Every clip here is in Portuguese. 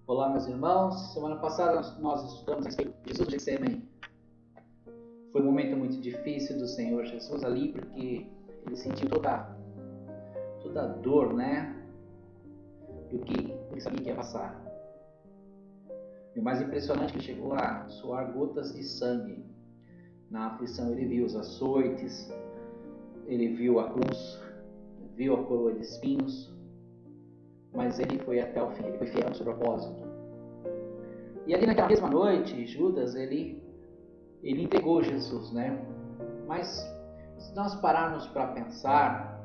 Olá, meus irmãos. Semana passada nós estudamos a respeito de Jesus de Getsêmani. Foi um momento muito difícil do Senhor Jesus ali, porque ele sentiu toda a dor, do que ele sabia que ia passar. E o mais impressionante é que chegou a suar gotas de sangue. Na aflição ele viu os açoites, ele viu a cruz, viu a coroa de espinhos, mas ele foi até o fim, ele foi fiel ao seu propósito. E ali naquela mesma noite, Judas, ele entregou Jesus, Mas se nós pararmos para pensar,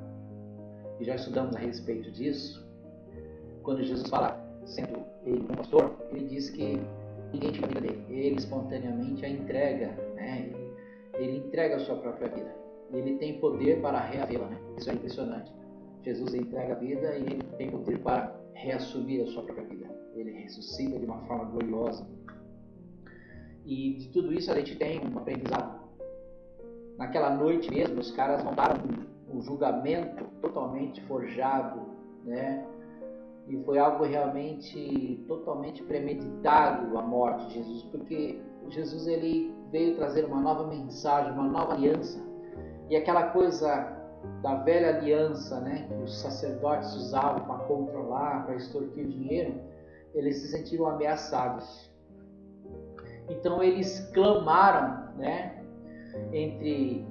e já estudamos a respeito disso, quando Jesus fala, sendo ele um pastor, ele diz que ninguém tira a vida dele, ele espontaneamente a entrega, Ele entrega a sua própria vida, e ele tem poder para reavê-la, Isso é impressionante. Jesus entrega a vida e ele tem poder para reassumir a sua própria vida. Ele ressuscita de uma forma gloriosa. E de tudo isso a gente tem um aprendizado. Naquela noite mesmo, os caras montaram um julgamento totalmente forjado, E foi algo realmente totalmente premeditado, a morte de Jesus, porque Jesus ele veio trazer uma nova mensagem, uma nova aliança. E aquela coisa da velha aliança, que os sacerdotes usavam para controlar, para extorquir dinheiro, eles se sentiram ameaçados. Então eles clamaram, entre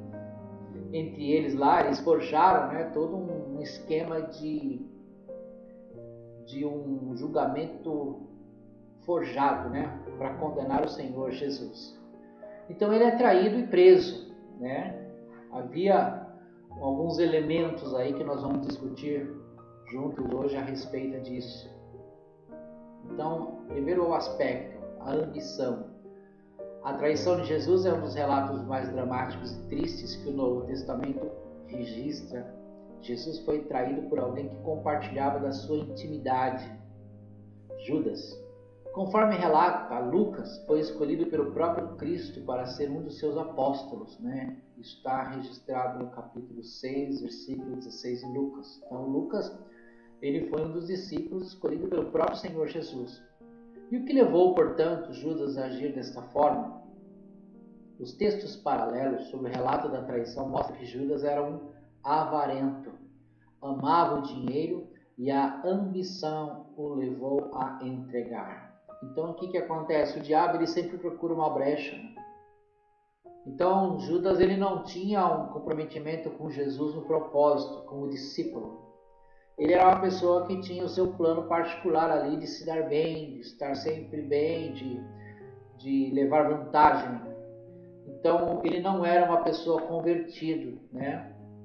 eles lá, eles forjaram, todo um esquema de um julgamento forjado, para condenar o Senhor Jesus. Então ele é traído e preso, Havia alguns elementos aí que nós vamos discutir juntos hoje a respeito disso. Então, primeiro o aspecto, a ambição. A traição de Jesus é um dos relatos mais dramáticos e tristes que o Novo Testamento registra. Jesus foi traído por alguém que compartilhava da sua intimidade, Judas. Conforme relata Lucas, foi escolhido pelo próprio Cristo para ser um dos seus apóstolos, Isso está registrado no capítulo 6, versículo 16 de Lucas. Então, Lucas, ele foi um dos discípulos escolhido pelo próprio Senhor Jesus. E o que levou, portanto, Judas a agir desta forma? Os textos paralelos sobre o relato da traição mostram que Judas era um avarento, amava o dinheiro e a ambição o levou a entregar. Então, o que acontece? O diabo ele sempre procura uma brecha. Então, Judas ele não tinha um comprometimento com Jesus no propósito, como discípulo. Ele era uma pessoa que tinha o seu plano particular ali de se dar bem, de estar sempre bem, de levar vantagem. Então, ele não era uma pessoa convertida,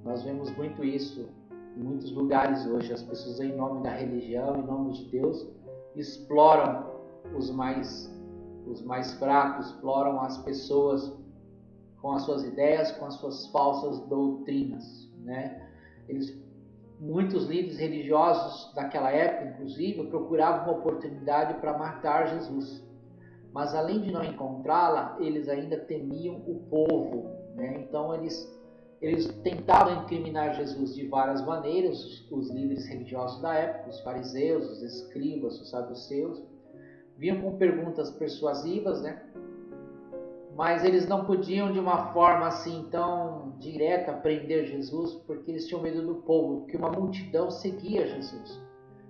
Nós vemos muito isso em muitos lugares hoje. As pessoas, em nome da religião, em nome de Deus, exploram os mais fracos, exploram as pessoas com as suas ideias, com as suas falsas doutrinas, Muitos líderes religiosos daquela época, inclusive, procuravam uma oportunidade para matar Jesus. Mas além de não encontrá-la, eles ainda temiam o povo, Então eles tentavam incriminar Jesus de várias maneiras, os líderes religiosos da época, os fariseus, os escribas, os saduceus, vinham com perguntas persuasivas, Mas eles não podiam de uma forma assim tão direta prender Jesus, porque eles tinham medo do povo, porque uma multidão seguia Jesus.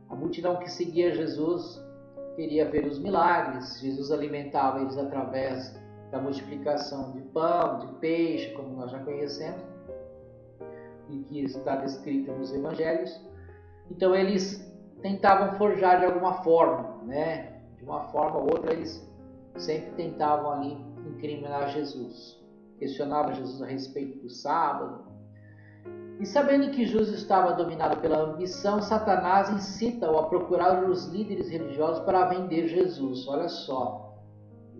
A multidão que seguia Jesus queria ver os milagres. Jesus alimentava eles através da multiplicação de pão, de peixe, como nós já conhecemos, e que está descrito nos evangelhos. Então eles tentavam forjar de alguma forma, De uma forma ou outra eles sempre tentavam ali incriminar Jesus. Questionavam Jesus a respeito do sábado. E sabendo que Jesus estava dominado pela ambição, Satanás incita-o a procurar os líderes religiosos para vender Jesus. Olha só,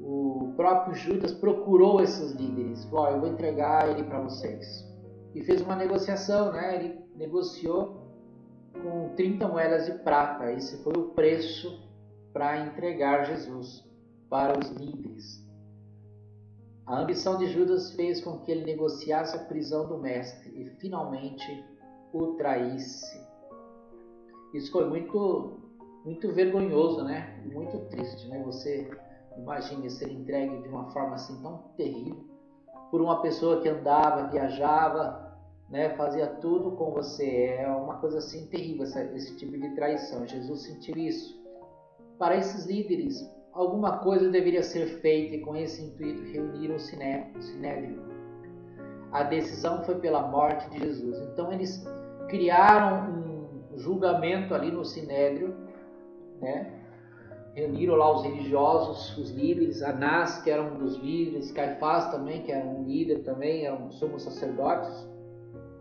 o próprio Judas procurou esses líderes. Falou, eu vou entregar ele para vocês. E fez uma negociação, Ele negociou com 30 moedas de prata. Esse foi o preço para entregar Jesus para os líderes. A ambição de Judas fez com que ele negociasse a prisão do mestre e finalmente o traísse. Isso foi muito muito vergonhoso, né? E muito triste, né? Você imagine ser entregue de uma forma assim tão terrível por uma pessoa que andava, viajava, né? Fazia tudo com você. É uma coisa assim terrível esse tipo de traição. Jesus sentiu isso. Para esses líderes, alguma coisa deveria ser feita e com esse intuito reuniram o Sinédrio. A decisão foi pela morte de Jesus. Então eles criaram um julgamento ali no Sinédrio, né? Reuniram lá os religiosos, os líderes, Anás, que era um dos líderes, Caifás também, que era um líder também, eram sumos sacerdotes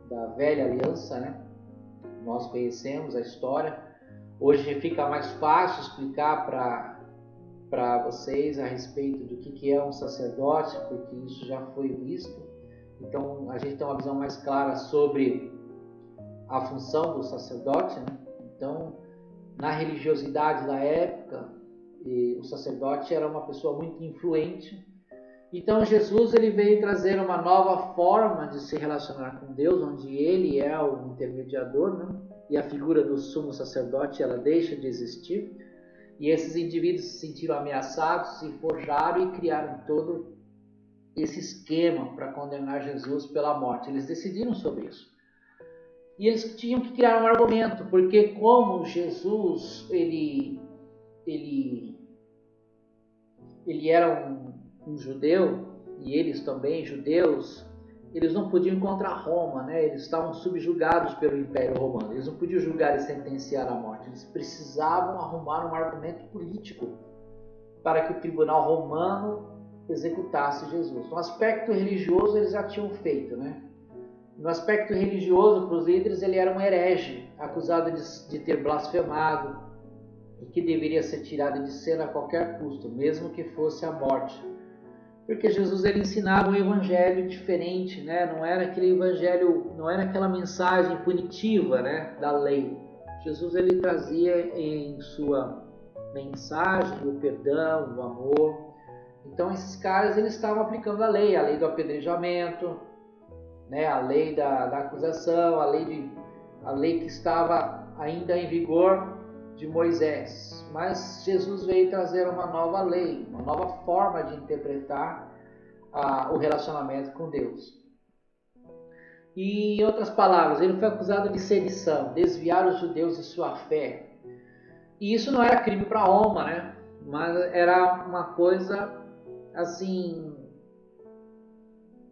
da velha aliança, né? Nós conhecemos a história. Hoje fica mais fácil explicar para vocês a respeito do que é um sacerdote, porque isso já foi visto. Então a gente tem uma visão mais clara sobre a função do sacerdote, né? Então, na religiosidade da época, o sacerdote era uma pessoa muito influente. Então Jesus ele veio trazer uma nova forma de se relacionar com Deus, onde ele é o intermediador, né? E a figura do sumo sacerdote ela deixa de existir. E esses indivíduos se sentiram ameaçados e forjaram e criaram todo esse esquema para condenar Jesus pela morte. Eles decidiram sobre isso. E eles tinham que criar um argumento, porque como Jesus ele era um judeu, e eles também judeus, eles não podiam ir contra Roma, né? Eles estavam subjugados pelo Império Romano. Eles não podiam julgar e sentenciar a morte. Eles precisavam arrumar um argumento político para que o tribunal romano executasse Jesus. No aspecto religioso eles já tinham feito, né? No aspecto religioso, para os líderes, ele era um herege, acusado de ter blasfemado e que deveria ser tirado de cena a qualquer custo, mesmo que fosse a morte. Porque Jesus ele ensinava um evangelho diferente, né? Não era aquele evangelho, não era aquela mensagem punitiva, né, da lei. Jesus ele trazia em sua mensagem o perdão, o amor. Então esses caras eles estavam aplicando a lei do apedrejamento, né, a lei da acusação, a lei que estava ainda em vigor de Moisés. Mas Jesus veio trazer uma nova lei, uma nova forma de interpretar o relacionamento com Deus. E em outras palavras, ele foi acusado de sedição, desviar os judeus de sua fé. E isso não era crime para Roma, né? Mas era uma coisa assim,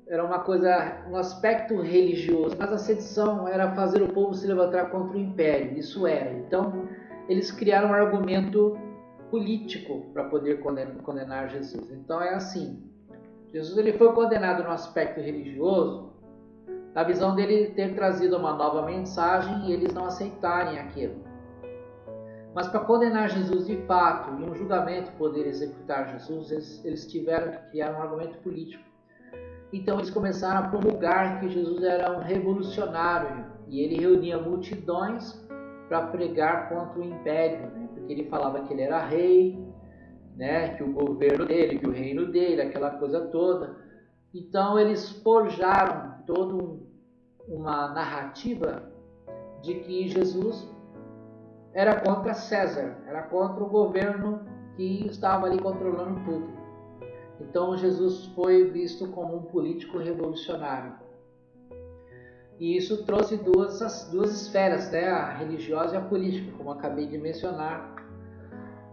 era uma coisa, um aspecto religioso, mas a sedição era fazer o povo se levantar contra o império, isso era. Então, eles criaram um argumento político para poder condenar Jesus. Então é assim, Jesus ele foi condenado no aspecto religioso, na visão dele ter trazido uma nova mensagem e eles não aceitarem aquilo. Mas para condenar Jesus de fato e um julgamento poder executar Jesus, eles tiveram que criar um argumento político. Então eles começaram a promulgar que Jesus era um revolucionário e ele reunia multidões para pregar contra o império, né? Porque ele falava que ele era rei, né? Que o governo dele, que o reino dele, aquela coisa toda. Então eles forjaram toda uma narrativa de que Jesus era contra César, era contra o governo que estava ali controlando tudo. Então Jesus foi visto como um político revolucionário. E isso trouxe duas esferas, né? A religiosa e a política, como acabei de mencionar.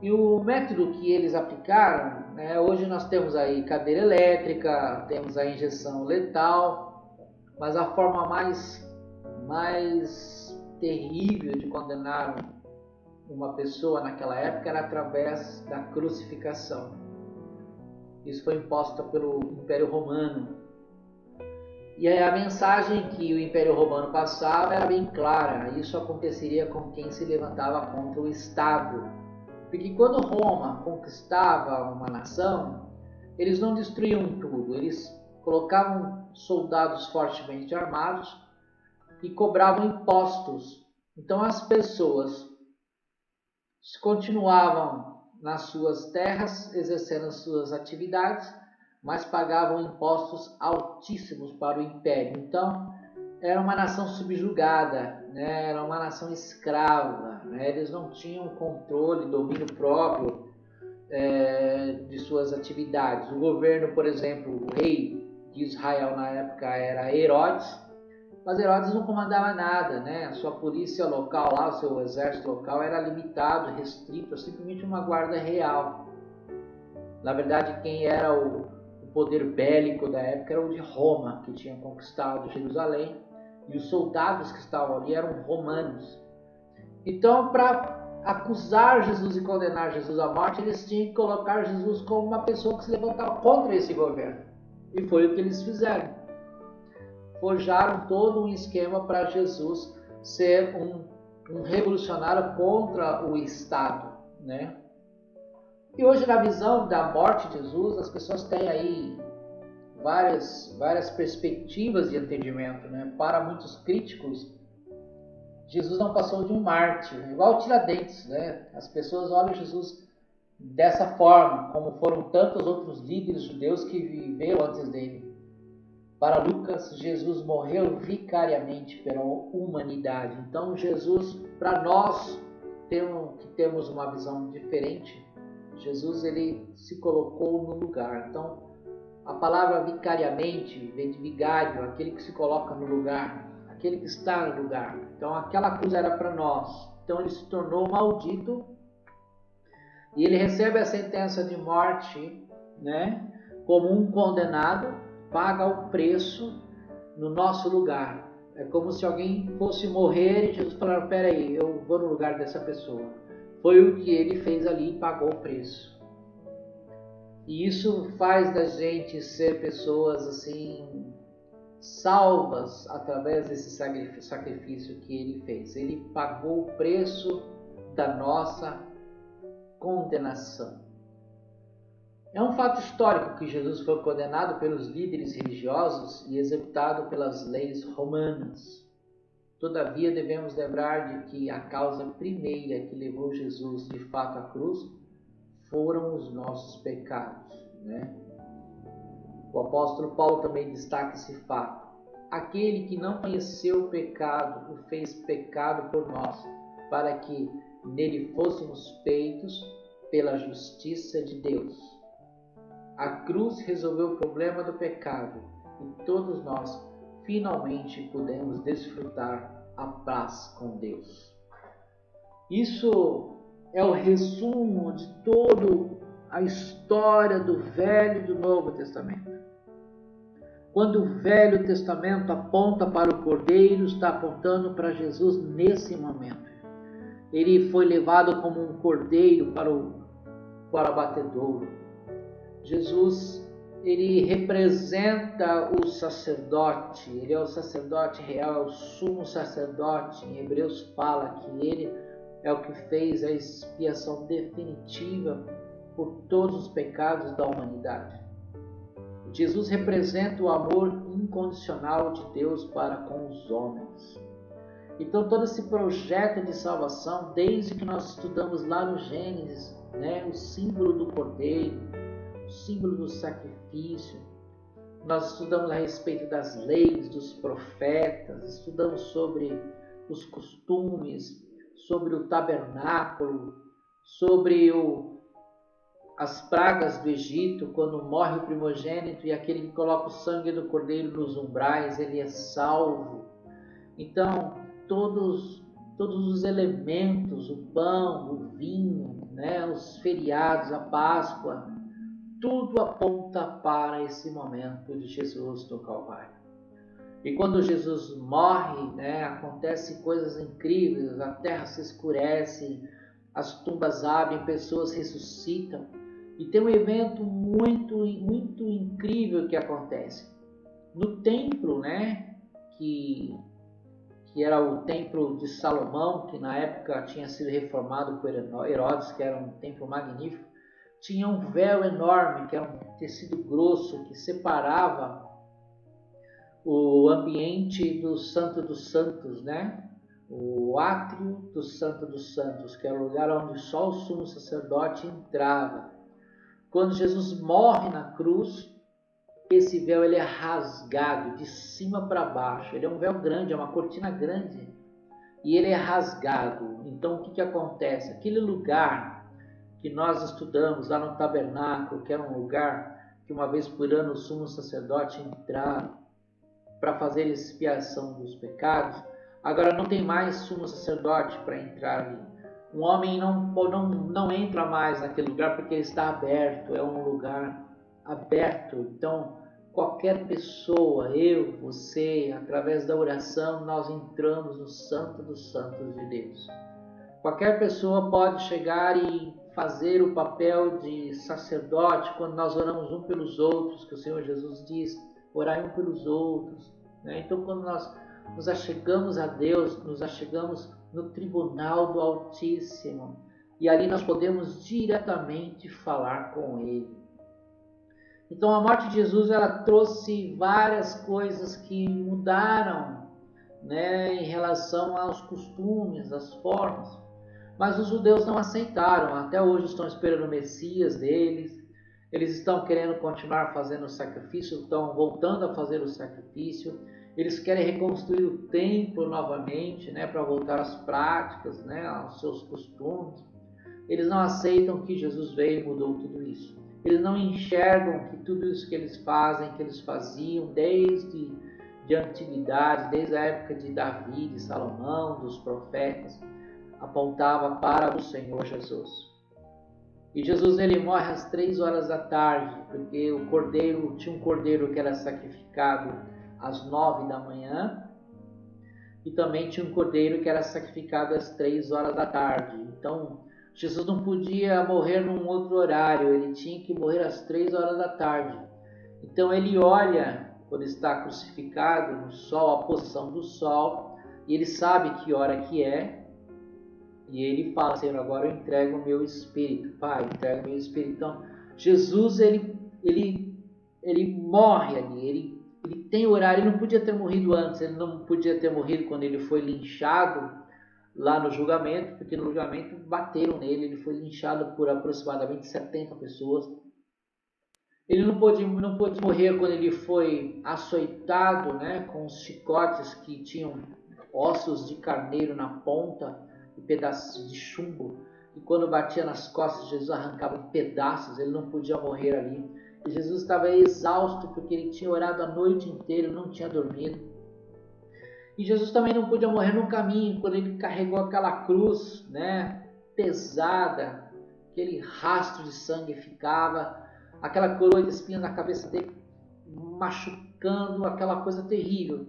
E o método que eles aplicaram, né? Hoje nós temos aí cadeira elétrica, temos a injeção letal, mas a forma mais terrível de condenar uma pessoa naquela época era através da crucificação. Isso foi imposto pelo Império Romano. E a mensagem que o Império Romano passava era bem clara. Isso aconteceria com quem se levantava contra o Estado. Porque quando Roma conquistava uma nação, eles não destruíam tudo. Eles colocavam soldados fortemente armados e cobravam impostos. Então as pessoas continuavam nas suas terras, exercendo as suas atividades, mas pagavam impostos altíssimos para o império. Então, era uma nação subjugada, né? Era uma nação escrava. né? Eles não tinham controle, domínio próprio de suas atividades. O governo, por exemplo, o rei de Israel na época era Herodes, mas Herodes não comandava nada, né? A sua polícia local lá, o seu exército local era limitado, restrito a simplesmente uma guarda real. Na verdade, quem era o poder bélico da época era o de Roma, que tinha conquistado Jerusalém, e os soldados que estavam ali eram romanos. Então, para acusar Jesus e condenar Jesus à morte, eles tinham que colocar Jesus como uma pessoa que se levantava contra esse governo. E foi o que eles fizeram. Forjaram todo um esquema para Jesus ser um revolucionário contra o Estado, né? E hoje, na visão da morte de Jesus, as pessoas têm aí várias perspectivas de entendimento, né? Para muitos críticos, Jesus não passou de um mártir, igual Tiradentes, né? As pessoas olham Jesus dessa forma, como foram tantos outros líderes judeus que viveram antes dele. Para Lucas, Jesus morreu vicariamente pela humanidade. Então, Jesus, para nós que temos uma visão diferente, Jesus ele se colocou no lugar. Então, a palavra vicariamente vem de vigário, aquele que se coloca no lugar, aquele que está no lugar. Então, aquela cruz era para nós. Então, ele se tornou maldito e ele recebe a sentença de morte, né, como um condenado, paga o preço no nosso lugar. É como se alguém fosse morrer e Jesus falar: peraí, eu vou no lugar dessa pessoa. Foi o que ele fez ali e pagou o preço. E isso faz da gente ser pessoas assim salvas através desse sacrifício que ele fez. Ele pagou o preço da nossa condenação. É um fato histórico que Jesus foi condenado pelos líderes religiosos e executado pelas leis romanas. Todavia, devemos lembrar de que a causa primeira que levou Jesus de fato à cruz foram os nossos pecados, né? O apóstolo Paulo também destaca esse fato. Aquele que não conheceu o pecado o fez pecado por nós, para que nele fôssemos feitos pela justiça de Deus. A cruz resolveu o problema do pecado e todos nós finalmente podemos desfrutar a paz com Deus. Isso é o resumo de toda a história do Velho e do Novo Testamento. Quando o Velho Testamento aponta para o Cordeiro, está apontando para Jesus nesse momento. Ele foi levado como um cordeiro para o abatedouro. Jesus, ele representa o sacerdote, ele é o sacerdote real, é o sumo sacerdote. Em Hebreus fala que ele é o que fez a expiação definitiva por todos os pecados da humanidade. Jesus representa o amor incondicional de Deus para com os homens. Então todo esse projeto de salvação, desde que nós estudamos lá no Gênesis, né, o símbolo do Cordeiro, o símbolo do sacrifício, nós estudamos a respeito das leis, dos profetas, estudamos sobre os costumes, sobre o tabernáculo, sobre as pragas do Egito, quando morre o primogênito e aquele que coloca o sangue do cordeiro nos umbrais, ele é salvo. Então, todos os elementos, o pão, o vinho, né, os feriados, a Páscoa, tudo aponta para esse momento de Jesus no Calvário. E quando Jesus morre, né, acontecem coisas incríveis, a terra se escurece, as tumbas abrem, pessoas ressuscitam. E tem um evento muito incrível que acontece. No templo, né, que era o templo de Salomão, que na época tinha sido reformado por Herodes, que era um templo magnífico, tinha um véu enorme, que era um tecido grosso, que separava o ambiente do Santo dos Santos, né? O átrio do Santo dos Santos, que era o lugar onde só o sumo sacerdote entrava. Quando Jesus morre na cruz, esse véu ele é rasgado de cima para baixo. Ele é um véu grande, é uma cortina grande. e ele é rasgado. Então o que acontece? Aquele lugar que nós estudamos lá no tabernáculo, que era um lugar que uma vez por ano o sumo sacerdote entrava para fazer expiação dos pecados, agora não tem mais sumo sacerdote para entrar ali. Um homem não entra mais naquele lugar porque ele está aberto, é um lugar aberto. Então, qualquer pessoa, eu, você, através da oração, nós entramos no Santo dos Santos de Deus. Qualquer pessoa pode chegar e fazer o papel de sacerdote quando nós oramos um pelos outros, que o Senhor Jesus diz, orai um pelos outros. Então, quando nós nos achegamos a Deus, nos achegamos no tribunal do Altíssimo, e ali nós podemos diretamente falar com Ele. Então, a morte de Jesus, ela trouxe várias coisas que mudaram, em relação aos costumes, às formas. Mas os judeus não aceitaram, até hoje estão esperando o Messias deles, eles estão querendo continuar fazendo o sacrifício, estão voltando a fazer o sacrifício, eles querem reconstruir o templo novamente, para voltar às práticas, aos seus costumes. Eles não aceitam que Jesus veio e mudou tudo isso. Eles não enxergam que tudo isso que eles fazem, que eles faziam desde a antiguidade, desde a época de Davi, de Salomão, dos profetas, apontava para o Senhor Jesus. E Jesus, ele morre às 3 horas da tarde, porque tinha um cordeiro que era sacrificado às 9 da manhã, e também tinha um cordeiro que era sacrificado às 3 horas da tarde. Então, Jesus não podia morrer num outro horário, ele tinha que morrer às 3 horas da tarde. Então ele olha, quando está crucificado no sol, a posição do sol, e ele sabe que hora que é, e ele fala, Senhor, agora eu entrego o meu espírito, Pai, entrego o meu espírito. Então, Jesus, ele morre ali, ele tem horário, ele não podia ter morrido antes, ele não podia ter morrido quando ele foi linchado lá no julgamento, porque no julgamento bateram nele, ele foi linchado por aproximadamente 70 pessoas. Ele não pôde morrer quando ele foi açoitado, com os chicotes que tinham ossos de carneiro na ponta e pedaços de chumbo, e quando batia nas costas, Jesus arrancava em pedaços, ele não podia morrer ali. E Jesus estava exausto porque ele tinha orado a noite inteira, não tinha dormido. E Jesus também não podia morrer no caminho, quando ele carregou aquela cruz, pesada, aquele rastro de sangue ficava, aquela coroa de espinhos na cabeça dele, machucando, aquela coisa terrível.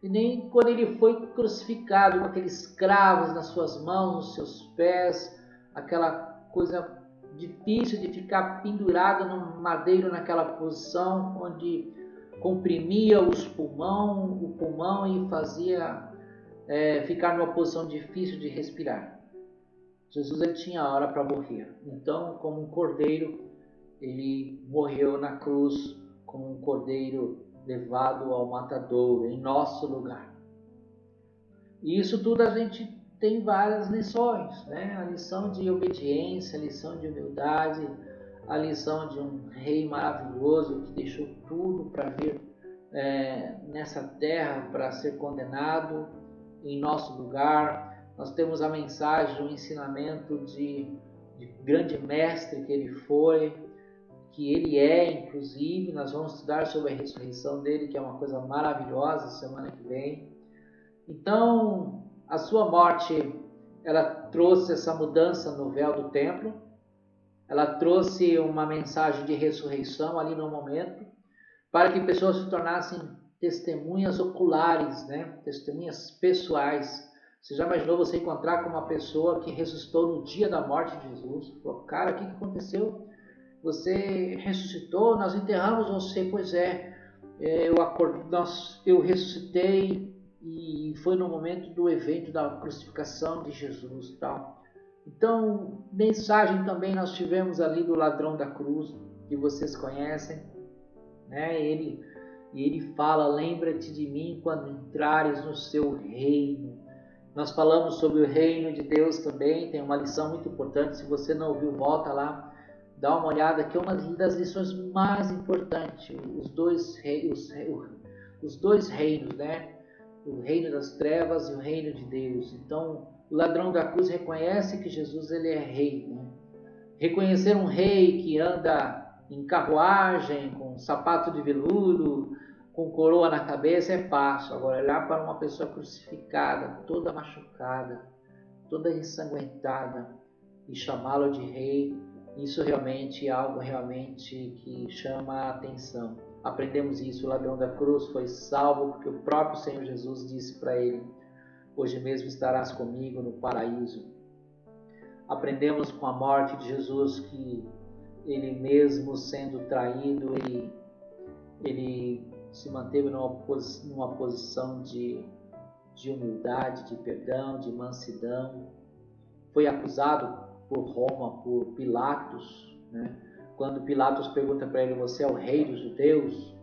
E nem quando ele foi crucificado, com aqueles cravos nas suas mãos, nos seus pés, aquela coisa difícil de ficar pendurado no madeiro naquela posição, onde comprimia o pulmão e fazia ficar numa posição difícil de respirar. Jesus, ele tinha a hora para morrer. Então, como um cordeiro, ele morreu na cruz, como um cordeiro levado ao matadouro, em nosso lugar. E isso tudo a gente tem várias lições, a lição de obediência, a lição de humildade, a lição de um rei maravilhoso que deixou tudo para vir nessa terra para ser condenado em nosso lugar. Nós temos a mensagem, o ensinamento de grande mestre que ele foi, que ele é, inclusive. Nós vamos estudar sobre a ressurreição dele, que é uma coisa maravilhosa, semana que vem. Então, a sua morte, ela trouxe essa mudança no véu do templo, ela trouxe uma mensagem de ressurreição ali no momento, para que pessoas se tornassem testemunhas oculares, testemunhas pessoais. Você já imaginou você encontrar com uma pessoa que ressuscitou no dia da morte de Jesus? Falou, cara, o que aconteceu? Você ressuscitou, nós enterramos você. Pois é, eu ressuscitei e foi no momento do evento da crucificação de Jesus, tal. Então, mensagem também nós tivemos ali do ladrão da cruz, que vocês conhecem, ele fala, lembra-te de mim quando entrares no seu reino. Nós falamos sobre o reino de Deus também, tem uma lição muito importante, se você não ouviu, volta lá, dá uma olhada, que é uma das lições mais importantes, os dois reinos, o reino das trevas e o reino de Deus. Então, o ladrão da cruz reconhece que Jesus ele é rei, né? Reconhecer um rei que anda em carruagem, com sapato de veludo, com coroa na cabeça é fácil. Agora, olhar para uma pessoa crucificada, toda machucada, toda ensanguentada, e chamá-lo de rei, isso realmente é algo realmente que chama a atenção. Aprendemos isso, o ladrão da cruz foi salvo porque o próprio Senhor Jesus disse para ele: hoje mesmo estarás comigo no paraíso. Aprendemos com a morte de Jesus que ele mesmo sendo traído, ele se manteve numa posição de humildade, de perdão, de mansidão. Foi acusado por Roma, por Pilatos, né? Quando Pilatos pergunta para ele: você é o rei dos judeus?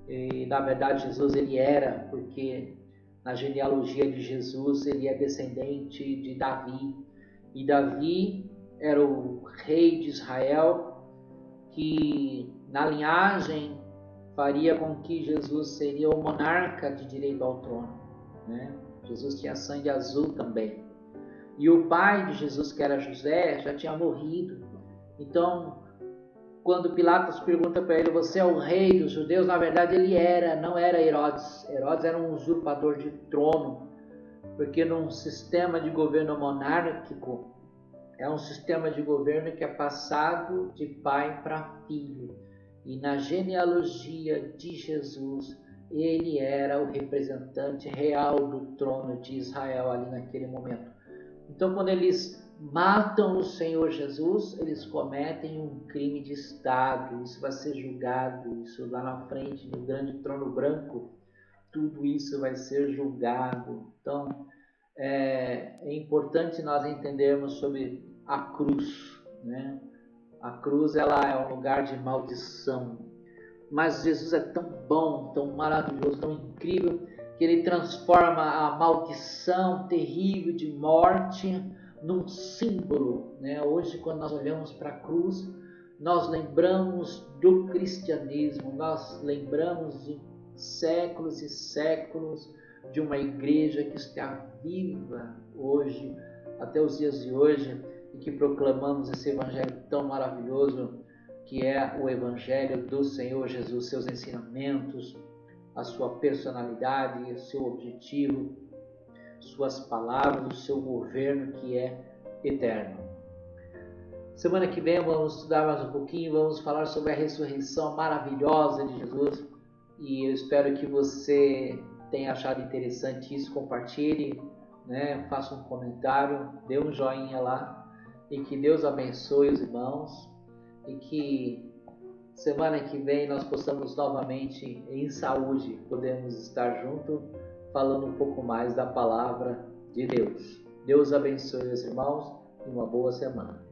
E na verdade Jesus ele era, porque na genealogia de Jesus ele é descendente de Davi, e Davi era o rei de Israel, que na linhagem faria com que Jesus seria o monarca de direito ao trono, né? Jesus tinha sangue azul também. E o pai de Jesus, que era José, já tinha morrido. Então, quando Pilatos pergunta para ele: você é o rei dos judeus? Na verdade ele não era Herodes. Herodes era um usurpador de trono, porque num sistema de governo monárquico, é um sistema de governo que é passado de pai para filho. E na genealogia de Jesus, ele era o representante real do trono de Israel ali naquele momento. Então, quando eles matam o Senhor Jesus, eles cometem um crime de Estado. Isso vai ser julgado, isso lá na frente, no grande trono branco, tudo isso vai ser julgado. Então, é importante nós entendermos sobre a cruz, né? A cruz ela é um lugar de maldição, mas Jesus é tão bom, tão maravilhoso, tão incrível, que ele transforma a maldição terrível de morte num símbolo, né? Hoje, quando nós olhamos para a cruz, nós lembramos do cristianismo, nós lembramos de séculos e séculos de uma igreja que está viva hoje, até os dias de hoje, e que proclamamos esse evangelho tão maravilhoso que é o evangelho do Senhor Jesus, seus ensinamentos, a sua personalidade, o seu objetivo, suas palavras, o seu governo que é eterno. Semana que vem vamos estudar mais um pouquinho, vamos falar sobre a ressurreição maravilhosa de Jesus, e eu espero que você tenha achado interessante isso. Compartilhe, né? Faça um comentário, dê um joinha lá, e que Deus abençoe os irmãos, e que semana que vem nós possamos novamente, em saúde, podemos estar juntos, falando um pouco mais da palavra de Deus. Deus abençoe os irmãos e uma boa semana.